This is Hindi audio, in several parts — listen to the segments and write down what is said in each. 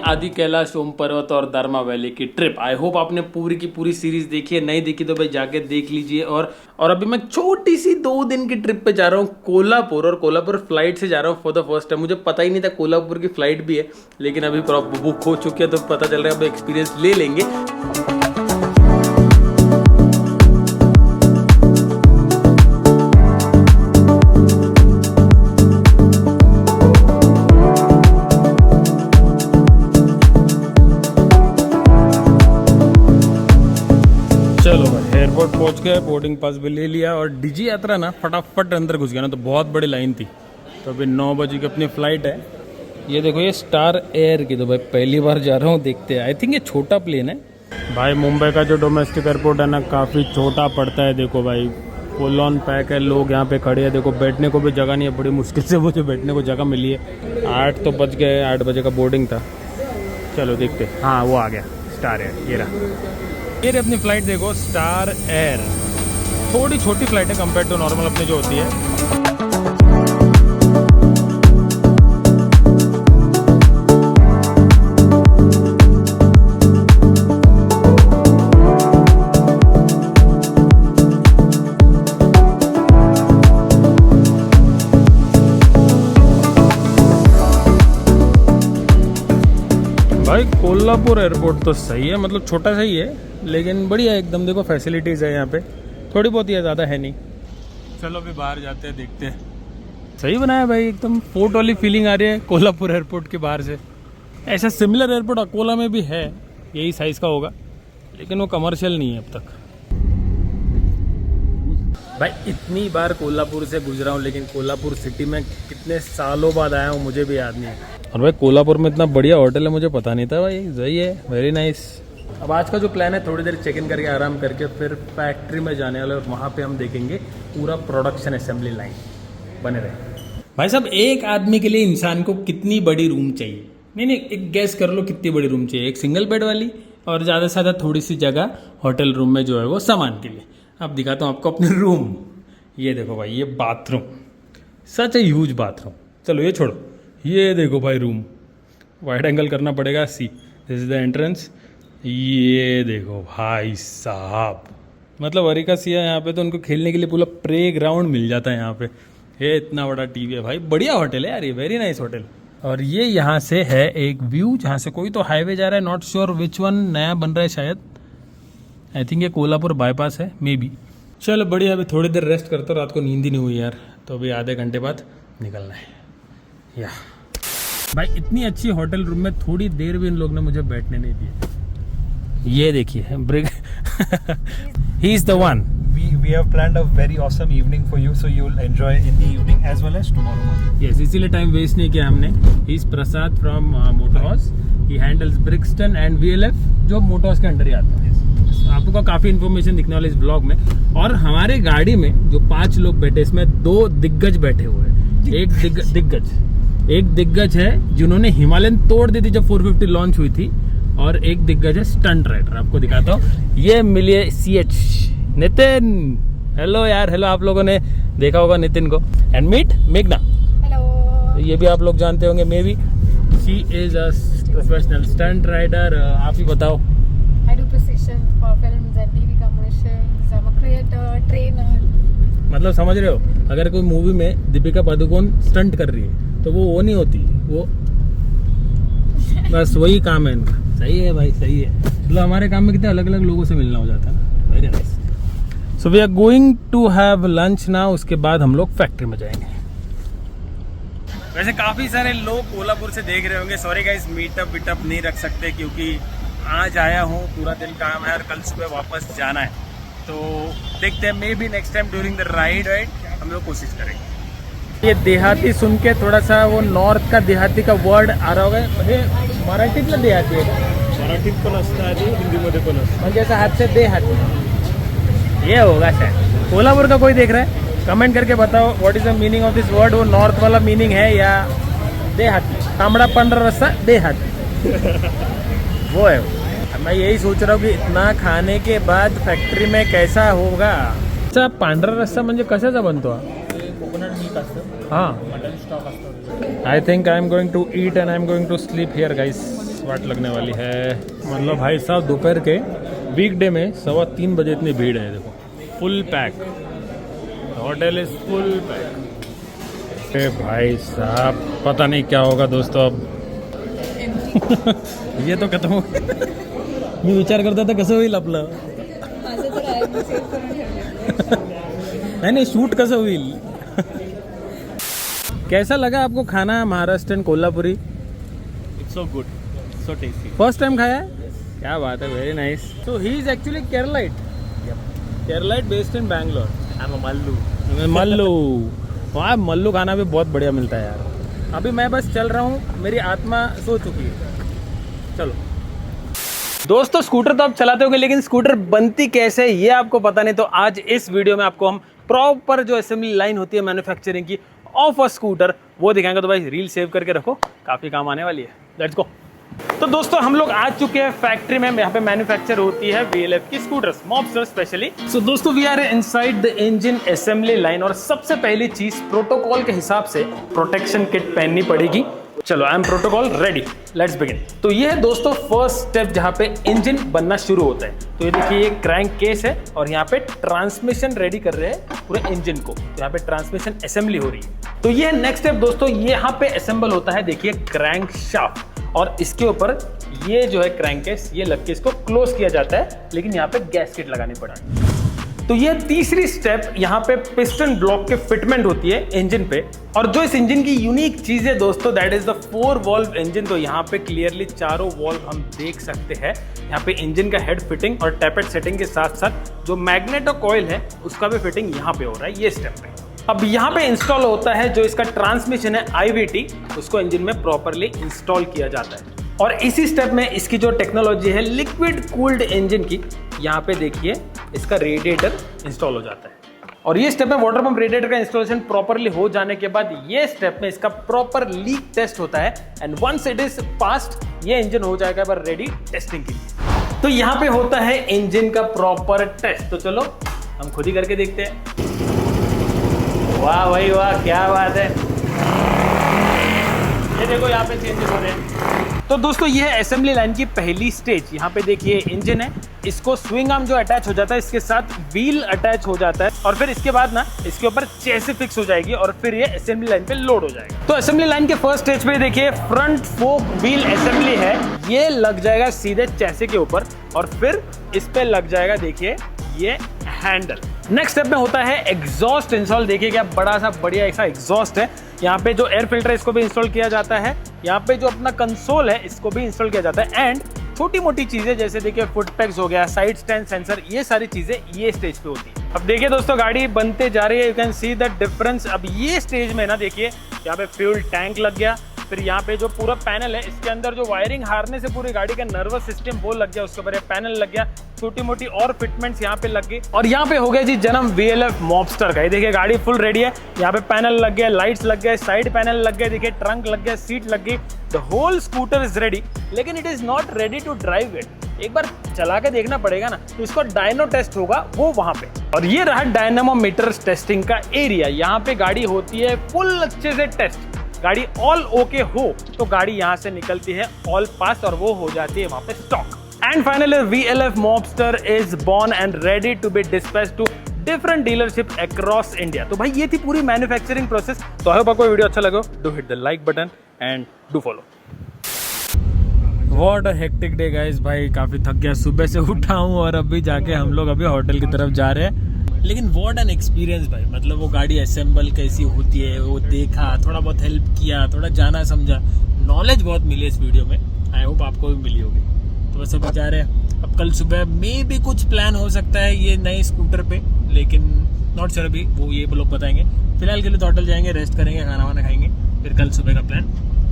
आदि कैलाश, ओम पर्वत और दरमा वैली की ट्रिप। आई होप आपने पूरी की पूरी सीरीज देखी है, नहीं देखी तो भाई जाके देख लीजिए। और अभी मैं छोटी सी 2 दिन की ट्रिप पे जा रहा हूँ कोल्हापुर, और कोल्हापुर फ्लाइट से जा रहा हूँ फॉर द फर्स्ट टाइम। मुझे पता ही नहीं था कोल्हापुर की फ्लाइट भी है, लेकिन अभी बुक हो चुकी है तो पता चल रहा है, अब एक्सपीरियंस ले लेंगे। चलो भाई एयरपोर्ट पहुंच गए, बोर्डिंग पास भी ले लिया और डीजी यात्रा ना फटाफट अंदर घुस गया ना, तो बहुत बड़ी लाइन थी। तो अभी 9 बजे की अपनी फ़्लाइट है। ये देखो ये स्टार एयर की, तो भाई पहली बार जा रहा हूँ, देखते हैं। आई थिंक ये छोटा प्लेन है भाई। मुंबई का जो डोमेस्टिक एयरपोर्ट है ना काफ़ी छोटा पड़ता है। देखो भाई फुल ऑन पैक है, लोग यहाँ पे खड़े हैं। देखो बैठने को भी जगह नहीं है, बड़ी मुश्किल से मुझे बैठने को जगह मिली है। 8 तो बज गए, 8 बजे का बोर्डिंग था। चलो देखते, हाँ वो आ गया स्टार एयर, ये रहा। ये अपनी फ़्लाइट देखो, स्टार एयर। थोड़ी छोटी फ्लाइट है कंपेयर टू नॉर्मल अपनी जो होती है। भाई कोल्हापुर एयरपोर्ट तो सही है, मतलब छोटा सा ही है लेकिन बढ़िया है एकदम। देखो फैसिलिटीज़ है यहाँ पे, थोड़ी बहुत ही है, ज़्यादा है नहीं। चलो अभी बाहर जाते हैं, देखते हैं। सही बनाया भाई, एकदम फोर्ट वाली फीलिंग आ रही है कोल्हापुर एयरपोर्ट के बाहर से। ऐसा सिमिलर एयरपोर्ट अकोला में भी है, यही साइज़ का होगा, लेकिन वो कमर्शियल नहीं है अब तक। भाई इतनी बार कोल्हापुर से गुजरा हूँ, लेकिन कोल्हापुर सिटी में कितने सालों बाद आया हूँ मुझे भी याद नहीं है। और भाई कोल्हापुर में इतना बढ़िया होटल है मुझे पता नहीं था भाई। सही है, वेरी नाइस। अब आज का जो प्लान है, थोड़ी देर चेक इन करके आराम करके फिर फैक्ट्री में जाने वाले, और वहाँ पे हम देखेंगे पूरा प्रोडक्शन असेंबली लाइन। बने रहे भाई साहब। एक आदमी के लिए इंसान को कितनी बड़ी रूम चाहिए? नहीं, एक गैस कर लो कितनी बड़ी रूम चाहिए। एक सिंगल बेड वाली, और ज़्यादा से ज़्यादा थोड़ी सी जगह होटल रूम में जो है वो सामान के लिए। अब दिखाता हूँ आपको अपने रूम। ये देखो भाई, ये बाथरूम, सच है ह्यूज बाथरूम। चलो ये छोड़ो, ये देखो भाई रूम, वाइड एंगल करना पड़ेगा। See this is the entrance. ये देखो भाई साहब, मतलब अरिका सिया यहाँ पे तो उनको खेलने के लिए पूरा प्ले ग्राउंड मिल जाता है यहाँ पे। ये इतना बड़ा टीवी है भाई, बढ़िया होटल है यार ये, वेरी नाइस होटल। और ये यहाँ से है एक व्यू, जहाँ से कोई तो हाईवे जा रहा है, नॉट श्योर विच वन, नया बन रहा है शायद। आई थिंक ये कोल्हापुर बाईपास है मे बी। चलो बढ़िया, अभी थोड़ी देर रेस्ट करता हूँ, रात को नींद ही नहीं हुई यार, तो अभी आधे घंटे बाद निकलना है। या भाई इतनी अच्छी होटल रूम में थोड़ी देर भी इन लोग ने मुझे बैठने नहीं दिया। ये देखिए ब्रिग he is the one. We have planned a very awesome evening for you, so you'll enjoy in the evening as well as tomorrow morning. Yes, इसीलिए टाइम वेस्ट नहीं किया हमने। He is Prasad from Motohaus, he handles Brixton and VLF जो मोटोहॉर्स के अंडर ही आता है। आपको काफी इन्फॉर्मेशन दिखने वाली इस ब्लॉग में। और हमारे गाड़ी में जो 5 लोग बैठे, इसमें 2 दिग्गज बैठे हुए हैं। एक दिग्गज है जिन्होंने हिमालयन तोड़ दी थी जब 450 लॉन्च हुई थी, और एक दिग्गज है स्टंट राइडर। आपको दिखाता हूँ, ये मिलिए CH नितिन। हेलो यार, हेलो। आप लोगों ने देखा होगा नितिन को। एंड मीट मेघना। हेलो। ये भी आप लोग जानते होंगे maybe. She is a professional stunt rider. आप ही बताओ। I do precision for films and TV commercials. I'm a creator, trainer. मतलब समझ रहे हो, अगर कोई मूवी में दीपिका पादुकोण स्टंट कर रही है तो वो नहीं होती, वो बस वही काम है इनका। सही है भाई, सही है। मतलब हमारे काम में कितने अलग अलग लोगों से मिलना हो जाता है। Very nice. So we are going to have lunch now, उसके बाद हम लोग फैक्ट्री में जाएंगे। वैसे काफ़ी सारे लोग कोल्हापुर से देख रहे होंगे। सॉरी गाइस, मीटअप वीटअप नहीं रख सकते क्योंकि आज आया हूँ, पूरा दिन काम है और कल सुबह वापस जाना है। तो देखते हैं, may be next time during the ride हम लोग कोशिश करेंगे। ये देहाती सुन के थोड़ा सा वो नॉर्थ का देहाती का वर्ड आ रहा होगा। हे मराठीतला देहाती आहे का? मराठीत पण असतं आणि हिंदीमध्ये पण असतं, म्हणजे ऐसा हाथ से देहाती ये होगा शायद। कोल्हापुर का कोई देख रहा है? कमेंट करके बताओ what is the meaning of this word. वो नॉर्थ वाला मीनिंग है या देहाती? तांबड़ा पंडरा रस्सा देहाती वो है। मैं यही सोच रहा हूँ कि इतना खाने के बाद फैक्ट्री में कैसा होगा। अच्छा, पांढरा रस्सा म्हणजे कशाचा बनतो? कोकोनट मिल्क असतं, हाँ, मटन स्टॉक असतं। I think I am going to eat and I am going to sleep here guys. वाट लगने वाली है। मतलब भाई साहब दोपहर के वीकडे में 3:15 बजे इतनी भीड़ है, देखो full pack, hotel is full pack. अरे भाई साहब पता नहीं क्या होगा दोस्तों अब। ये तो खत्म हो मी विचार करता था कसं होईल आपलं, नहीं शूट कसं होईल। कैसा लगा आपको खाना Maharashtrian Kolhapuri? It's so good, so tasty. First time खाया है? क्या बात है, very nice. So he is actually Keralite, Keralite based in Bangalore. I'm a Mallu. Mallu, वहाँ मल्लू खाना भी बहुत बढ़िया मिलता है यार। अभी मैं बस चल रहा हूँ, मेरी आत्मा सो चुकी है। चलो दोस्तों, स्कूटर तो आप चलाते होंगे, लेकिन स्कूटर बनती कैसे है ये आपको पता नहीं। तो आज इस वीडियो में आपको हम प्रॉपर जो असेंबली लाइन होती है मैन्युफैक्चरिंग की ऑफ अ स्कूटर वो दिखाएंगे। तो भाई रील सेव करके रखो, काफ़ी काम आने वाली है। Let's go. तो दोस्तों हम लोग आ चुके हैं फैक्ट्री में, यहाँ पे मैन्युफैक्चर होती है VLF की स्कूटर्स, मॉबस्टर स्पेशली। सो दोस्तों we are inside the engine assembly line, और सबसे पहली चीज प्रोटोकॉल के हिसाब से प्रोटेक्शन किट पहननी पड़ेगी। चलो I am protocol ready, let's begin. तो ये है दोस्तों फर्स्ट स्टेप जहाँ पे इंजन बनना शुरू होता है। तो ये देखिए ये क्रैंक केस है, और यहाँ पे ट्रांसमिशन रेडी कर रहे हैं पूरे इंजन को। तो यहाँ पे ट्रांसमिशन असेंबली हो रही है। तो ये है नेक्स्ट स्टेप दोस्तों, ये यहाँ पे असेंबल होता है, देखिए क्रैंक शाफ्ट, और इसके ऊपर ये जो है क्रैंक केस ये लग के इसको क्लोज किया जाता है, लेकिन यहाँ पे गैस्केट लगानी पड़ेगी। तो ये तीसरी स्टेप, यहाँ पे पिस्टन ब्लॉक के फिटमेंट होती है इंजन पे। और जो इस इंजन की यूनिक चीज है दोस्तों, that is the 4 valve engine. तो यहाँ पे क्लियरली चारों वॉल्व हम देख सकते हैं। यहाँ पे इंजन का हेड फिटिंग और टैपेट सेटिंग के साथ साथ जो मैग्नेटो कॉइल है उसका भी फिटिंग यहाँ पे हो रहा है, ये स्टेप पे। अब यहाँ पे इंस्टॉल होता है जो इसका ट्रांसमिशन है IVT, उसको इंजन में प्रॉपरली इंस्टॉल किया जाता है। और इसी स्टेप में इसकी जो टेक्नोलॉजी है लिक्विड कूल्ड इंजन की, यहाँ पे देखिए इसका रेडिएटर इंस्टॉल हो जाता है। और ये स्टेप में वाटर पंप रेडिएटर का इंस्टॉलेशन प्रॉपरली हो जाने के बाद ये स्टेप में इसका प्रॉपर लीक टेस्ट होता है, and once it is passed ये इंजन हो जाएगा पर रेडी टेस्टिंग के लिए। तो यहाँ पे होता है इंजन का प्रॉपर टेस्ट। तो चलो हम खुद ही करके देखते हैं। वाह भाई वाह, क्या बात है। ये देखो यहाँ पे चेंजेस हो रहे हैं। तो दोस्तों ये है असेंबली लाइन की पहली स्टेज। यहाँ पे देखिए इंजन है, इसको स्विंग आर्म जो अटैच हो जाता है इसके साथ व्हील अटैच हो जाता है, और फिर इसके बाद ना इसके ऊपर चेसी फिक्स हो जाएगी, और फिर ये असेंबली लाइन पे लोड हो जाएगा। तो असेंबली लाइन के फर्स्ट स्टेज पे देखिए फ्रंट फोक व्हील असेंबली है, ये लग जाएगा सीधे चेसी के ऊपर, और फिर इस पे लग जाएगा देखिए ये हैंडल। नेक्स्ट स्टेप में होता है एग्जॉस्ट इंस्टॉल। देखिए क्या बड़ा सा बढ़िया ऐसा एग्जॉस्ट है। यहाँ पे जो एयर फिल्टर है इसको भी इंस्टॉल किया जाता है। यहाँ पे जो अपना कंसोल है इसको भी इंस्टॉल किया जाता है, एंड छोटी मोटी चीजें जैसे देखिए फुट पैक्स हो गया, साइड स्टैंड सेंसर, ये सारी चीजें ये स्टेज पे होती है। अब देखिए दोस्तों गाड़ी बनते जा रही है, you can see the difference. अब ये स्टेज में ना देखिए यहाँ पे फ्यूल टैंक लग गया, फिर यहाँ पे जो पूरा पैनल है इसके अंदर जो वायरिंग हारने से पूरी गाड़ी का नर्वस सिस्टम वो लग गया, उसके ऊपर पैनल लग गया, छोटी मोटी और फिटमेंट्स यहाँ पे लग गई, और यहाँ पे हो गया जी जन्म VLF मॉबस्टर का। ये देखिए गाड़ी फुल रेडी है, यहाँ पे पैनल लग गया, लाइट्स लग गए, साइड पैनल लग गए, देखिए ट्रंक लग गया, सीट लग गई, the whole scooter is ready. लेकिन it is not ready to drive it, एक बार चला के देखना पड़ेगा ना, तो इसको डायनो टेस्ट होगा वो वहां पे। और ये रहा डायनामोमीटर टेस्टिंग का एरिया। यहाँ पे गाड़ी होती है फुल अच्छे से टेस्ट, गाड़ी ऑल ओके हो तो गाड़ी यहाँ से निकलती है ऑल पास, और वो हो जाती है वहां पे stock. And finally VLF mobster is born and ready to be dispatched to different dealership across India. तो भाई ये थी पूरी मैन्युफैक्चरिंग प्रोसेस। तो आई होप आपको वीडियो अच्छा लगा, do hit the like button and do follow. What a hectic day guys, भाई काफी थक गया, सुबह से उठा हूँ और अभी जाके हम लोग अभी होटल की तरफ जा रहे हैं। लेकिन व्हाट एन एक्सपीरियंस भाई, मतलब वो गाड़ी असेंबल कैसी होती है वो देखा, थोड़ा बहुत हेल्प किया, थोड़ा जाना समझा, नॉलेज बहुत मिली इस वीडियो में। आई होप आपको भी मिली होगी। तो बस अभी जा रहे हैं, अब कल सुबह में भी कुछ प्लान हो सकता है ये नए स्कूटर पे, लेकिन नॉट श्योर अभी, वो ये लोग बताएंगे। फिलहाल के लिए तो होटल जाएंगे, रेस्ट करेंगे, खाना वाना खाएंगे, फिर कल सुबह का प्लान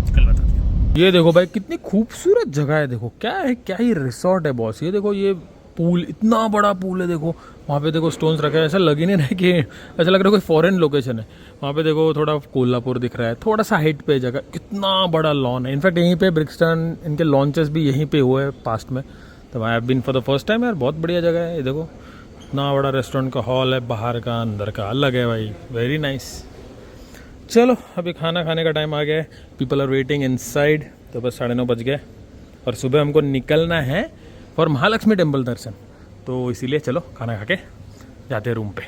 कल बताते हैं। ये देखो भाई कितनी खूबसूरत जगह है, देखो क्या है, क्या ही रिसोर्ट है बॉस। ये देखो ये पूल, इतना बड़ा पूल है, देखो वहाँ पे देखो स्टोन्स रखे हैं, ऐसा लग ही नहीं रहा कि, ऐसा लग रहा है कोई फॉरेन लोकेशन है। वहाँ पे देखो थोड़ा कोल्हापुर दिख रहा है, थोड़ा सा हाइट पे जगह, कितना बड़ा लॉन है। इनफैक्ट यहीं पे ब्रिक्सटन इनके लॉन्चेस भी यहीं पे हुए हैं पास्ट में। तो I have been for the first time यार, बहुत बढ़िया जगह है। ये देखो इतना बड़ा रेस्टोरेंट का हॉल है, बाहर का अंदर का अलग है भाई, वेरी नाइस। चलो अभी खाना खाने का टाइम आ गया है, पीपल आर वेटिंग इनसाइड। तो बस 9:30 बज गए, और सुबह हमको निकलना है फॉर महालक्ष्मी टेम्पल दर्शन, तो इसीलिए चलो खाना खा के जाते हैं रूम पे।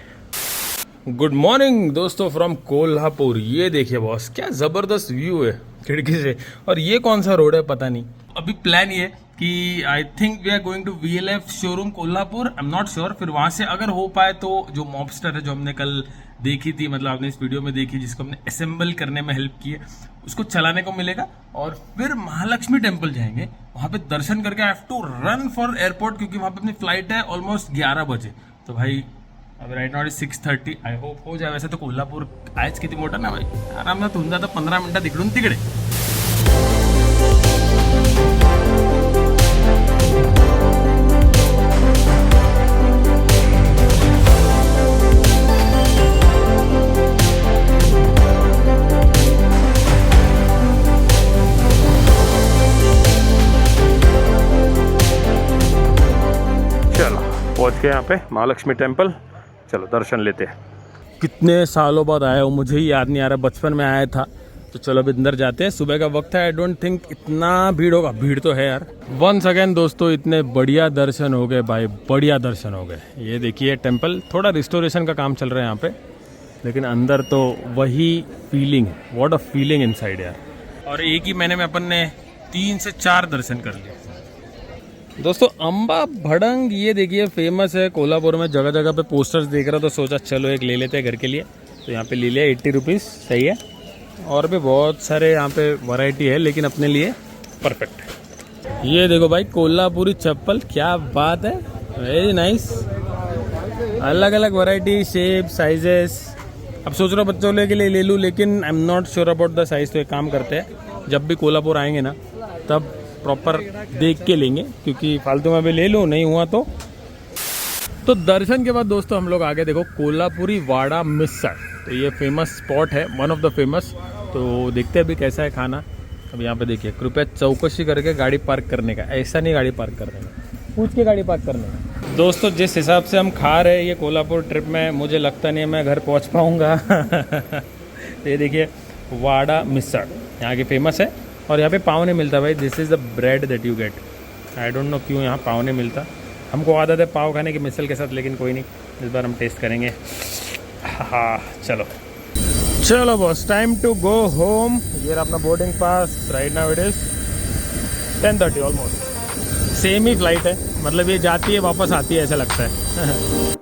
गुड मॉर्निंग दोस्तों फ्रॉम कोल्हापुर। ये देखिए बॉस, क्या ज़बरदस्त व्यू है खिड़की से। और ये कौन सा रोड है पता नहीं। अभी प्लान ये कि I think we are going to VLF showroom Kolhapur, I am not sure. फिर वहाँ से अगर हो पाए तो जो मॉबस्टर है, जो हमने कल देखी थी, मतलब आपने इस वीडियो में देखी, जिसको हमने असेंबल करने में हेल्प की है, उसको चलाने को मिलेगा। और फिर महालक्ष्मी टेम्पल जाएंगे, वहाँ पे दर्शन करके I have to run for airport, क्योंकि वहाँ पे अपनी फ्लाइट है ऑलमोस्ट 11 बजे। तो भाई अब राइट नाउ 6:30, आई होप हो जाए। वैसे तो कोल्हापूर आयच किती मोठं ना भाई, आरामात होऊन जातं 15 मिनिटात इकडून तिकडे। चलो पहुंच गए यहाँ पे महालक्ष्मी टेम्पल, चलो दर्शन लेते हैं। कितने सालों बाद आया हूँ, मुझे ही याद नहीं आ रहा, बचपन में आया था। तो चलो अभी अंदर जाते हैं, सुबह का वक्त है। आई डोंट थिंक इतना भीड़ होगा, भीड़ तो है यार। वंस अगेन दोस्तों, इतने बढ़िया दर्शन हो गए भाई, बढ़िया दर्शन हो गए। ये देखिए टेम्पल, थोड़ा रिस्टोरेशन का काम चल रहा है यहाँ पे, लेकिन अंदर तो वही feeling, what a feeling inside यार। और एक ही महीने में अपन ने 3 से 4 दर्शन कर लिए दोस्तों। अम्बा भड़ंग ये देखिए फेमस है कोल्हापुर में, जगह जगह पे पोस्टर्स देख रहा, तो सोचा चलो एक ले लेते हैं घर के लिए। तो यहाँ पे ले लिया 80 रुपीज़, सही है। और भी बहुत सारे यहाँ पे वैरायटी है, लेकिन अपने लिए परफेक्ट है। ये देखो भाई कोल्हापुरी चप्पल, क्या बात है, वेरी नाइस। अलग अलग वैरायटी, शेप, साइजेस। अब सोच रहा हूँ बच्चों के लिए ले लूँ, लेकिन आई am not sure about the size. तो एक काम करते हैं, जब भी कोल्हापुर आएंगे ना, तब प्रॉपर देख के लेंगे, क्योंकि फालतू में भी ले लूँ, नहीं हुआ तो दर्शन के बाद दोस्तों हम लोग आगे देखो कोल्हापुरी वाड़ा मिसळ। तो ये फेमस स्पॉट है, वन ऑफ द फेमस। तो देखते हैं अभी कैसा है खाना। अब यहाँ पे देखिए, कृपया चौकसी करके गाड़ी पार्क करने का, ऐसा नहीं गाड़ी पार्क करने का, पूछ के गाड़ी पार्क करने का। दोस्तों जिस हिसाब से हम खा रहे हैं ये कोल्हापुर ट्रिप में, मुझे लगता नहीं है मैं घर पहुँच पाऊँगा। तो ये देखिए वाड़ा मिसळ यहाँ की फेमस है। और यहाँ पे पाव नहीं मिलता भाई, this is the bread that you get. I don't know क्यों यहाँ पाव नहीं मिलता। हमको आदत है पाव खाने की मिसल के साथ, लेकिन कोई नहीं, इस बार हम टेस्ट करेंगे। हाँ चलो चलो boss, time to go home. ये रहा अपना boarding pass, right now it is 10:30 almost. Same ही फ्लाइट है, मतलब ये जाती है वापस आती है, ऐसा लगता है।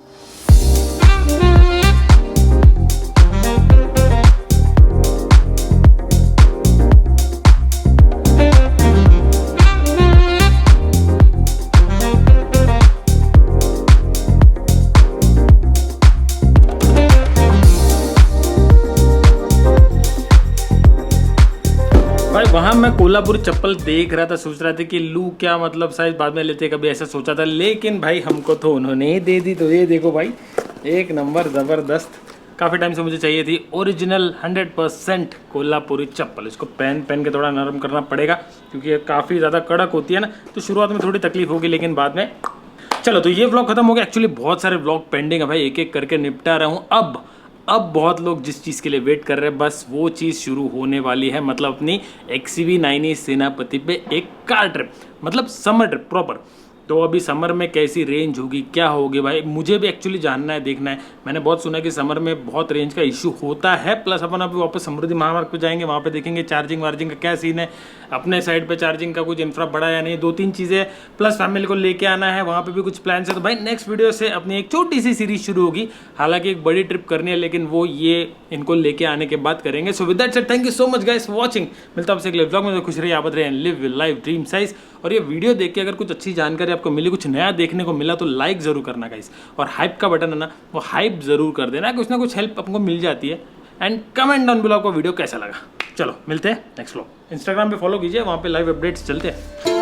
वहाँ मैं कोल्हापुर चप्पल देख रहा था, सोच रहा था कि लू क्या, मतलब शायद बाद में लेते, कभी ऐसा सोचा था, लेकिन भाई हमको तो उन्होंने ही दे दी। तो ये देखो भाई, एक नंबर ज़बरदस्त। काफ़ी टाइम से मुझे चाहिए थी ओरिजिनल 100% कोल्हापुरी चप्पल। इसको पहन के थोड़ा नरम करना पड़ेगा, क्योंकि ये काफ़ी ज़्यादा कड़क होती है ना, तो शुरुआत में थोड़ी तकलीफ होगी, लेकिन बाद में चलो। तो ये व्लॉग खत्म हो गया। एक्चुअली बहुत सारे व्लॉग पेंडिंग है भाई, एक एक करके निपटा रहा हूँ। अब बहुत लोग जिस चीज़ के लिए वेट कर रहे हैं, बस वो चीज़ शुरू होने वाली है, मतलब अपनी XCV9 सेनापति पे एक कार ट्रिप, मतलब समर ट्रिप प्रॉपर। तो अभी समर में कैसी रेंज होगी, क्या होगी भाई, मुझे भी एक्चुअली जानना है, देखना है। मैंने बहुत सुना है कि समर में बहुत रेंज का इशू होता है। प्लस अपन अभी वापस समृद्धि महामार्ग पे जाएंगे, वहाँ पे देखेंगे चार्जिंग वार्जिंग का क्या सीन है, अपने साइड पे चार्जिंग का कुछ इंफ्रा बड़ा या नहीं, 2-3 चीज़ें। प्लस फैमिली को लेके आना है, वहाँ पे भी कुछ प्लान है। तो भाई नेक्स्ट वीडियो से अपनी एक छोटी सी सीरीज शुरू होगी। हालांकि एक बड़ी ट्रिप करनी है, लेकिन वो ये इनको लेके आने के बाद करेंगे। So with that said, thank you so much guys for watching. मिलता है आपसे अगले व्लॉग में। खुश रहिए, आबाद रहिए, लिव लाइफ ड्रीम साइज। और ये वीडियो देख के अगर कुछ अच्छी जानकारी आपको मिली, कुछ नया देखने को मिला, तो लाइक जरूर करना गाइस। और हाइप का बटन है ना, वो हाइप जरूर कर देना, कुछ ना कुछ हेल्प आपको मिल जाती है। एंड कमेंट डाउन बिलो आपको वीडियो कैसा लगा। चलो मिलते हैं नेक्स्ट व्लॉग। इंस्टाग्राम पे फॉलो कीजिए, वहाँ पे लाइव अपडेट्स चलते हैं।